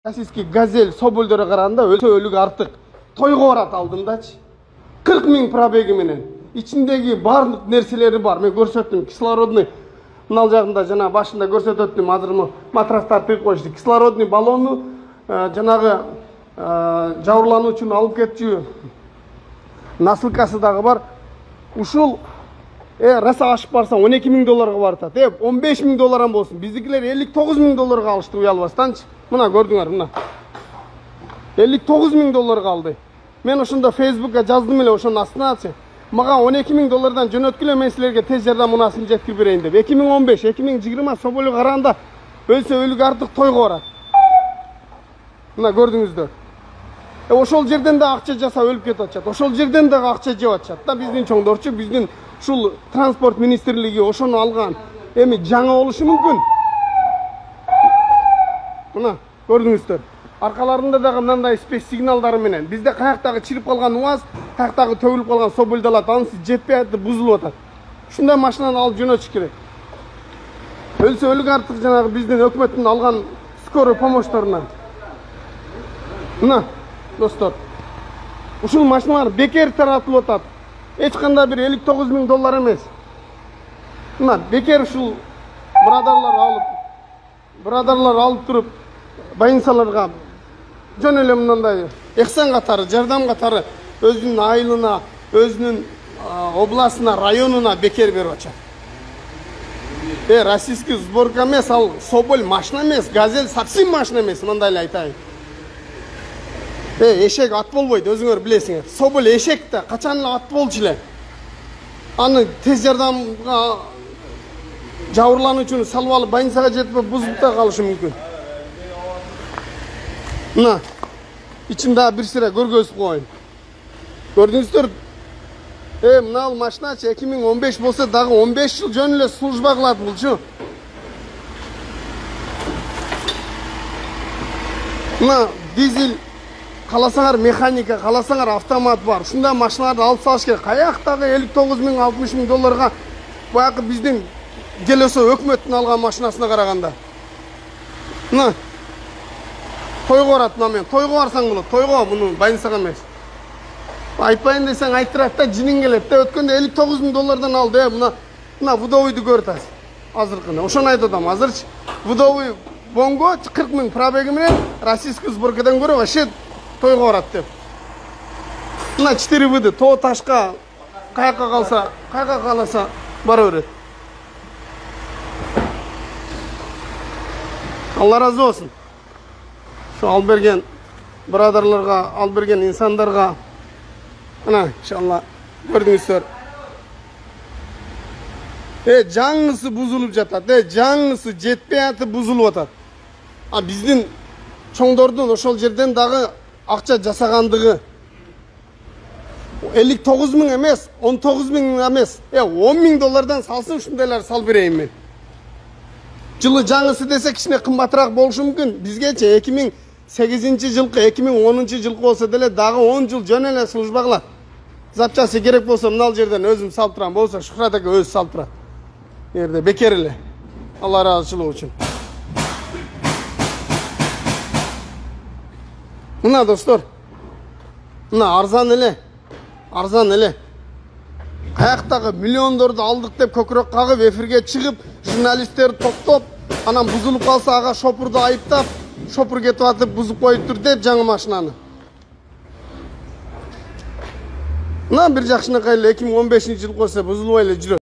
Российский газель Соболдөрө караганда өлүк артык. Тойго барат алдымдачы. 40 000 пробеги менен. İçindeki барлык нерселери бар. Мен көрсөттүм. Кислородный мынал жагында жана башында көрсөттүм. Азыр матрастар тыгып коюшту. Кислородный баллону жанагы жабырлануучуну алып кетчү насылкасы дагы бар. Ушул раса ашып барсаң $12,000 баратат. $15,000 болсун. Биздикилер $59,000 алышты уялбастанчы. Мына көрдүңөр, мына. $59,000 алды. Мен ошондо Facebook'ка жаздым эле ошонун астына. Мага $12,000 жөнөткүлө, мен силерге тез жардам мунасын жеткирип берейин деп. 2015-2020 Соболу караганда өлсө өлүк артык тойго барат. Мына көрдүңүздөр. Ошол жерден да акча жаса өлүп кетип атышат. Ошол жерден да акча жеп атышат. Да биздин чоңдорчу, биздин ушул транспорт министрлиги ошону алган. Эми жаңы болушу мүмкүн. Мына көрдүңүздөр. Аркаларында дагы мындай спец сигналдары менен бизде каяктагы чирип калган УАЗ, каяктагы төгүлүп калган Соболдалат, анысы жетпей атып бузулуп атат. Ушундай машинаны алып жөнөтүш керек. Өлсө өлүк артык жанагы биздин өкмөттүн алган скорый помощторунан. Мына достор. Ушул машиналар бекер таратылып атат. Эч кандай бир $59,000 эмес. Мына бекер ушул брадарлар алып туруп больницаларга жөн эле мындай эхсан катары, жардам катары өзүнүн айылына, өзүнүн областына, районуна бекер берип атышат. Российский сборка эмес, ал Соболь машина эмес, газель совсем машина эмес, мындай эле айтайын. Эшек ат болбойт, өзүңөр билесиңер. Соболь эшек да качан эле ат болчу эле. Аны тез жардамга жабырлануучуну салып алып больницага жетпей бузуп да калышы мүмкүн. Мына ичинде бир сыра көргөзүп коеюн. Көрдүңүздөр? Мына машиначы 2015 болсо дагы 15 жыл жөн эле служба кылат булчу. Мына дизель, каласаңар механика, каласаңар автомат бар. Ушундай машиналарды алып салыш керек. Каяктагы $59,000-$60,000 баягы биздин келесо өкмөттүн алган машинасына караганда. Мына тойго барат, мен тойго барсаң болот. Тойго, муну больницага эмес. Айтпайын десең айттырат да жинин келет. Өткөндө $59,000 алды. Мына Вудовуйду көрүп атасыз. Азыркыны. Ошону айтып атам. Азырчы Вудовуй Бонго 40 000 пробеги менен российский сборкадан көрө вообще тойго барат деп. Мына 4 выды тоо ташка каяка каласа бара берет. Алла разы болсун. Şu al bergen bradırlarga, al bergen insanlarga, ana inşallah gördüңүздөр. Жаңысы бузулуп жатат, жаңысы жетпей атып бузулуп атат. Биздин чоңдордун ошол жерден дагы акча жасагандыгы 59,000 эмес, 19,000 эмес, $10,000 салсын, ушундайлар сал берейин мен. Жылы жаңысы десе кичине кымбатыраак болушу мүмкүн. Бизгечи 2008-жылкы, 2010-жылкы болсо деле дагы 10 жыл жөн эле служба кылат. Запчасы керек болсо мынал жерден өзүм салып турам, болсо Шухрат ака өзү салып турат. Жерде бекер эле. Алла ыраазычылыгы үчүн. Мына достор. Мына арзан эле. Каяктагы миллиондорду алдык деп көкүрөк кагып, эфирге чыгып, журналисттерди топтоп, анан бузулуп калса ага шопурду айыптап, шопур кетип атып бузуп коюптур деп жаңы машинаны. Мына бир жакшынакай эле 2015-жылкы болсо бузулбай эле жүрөт.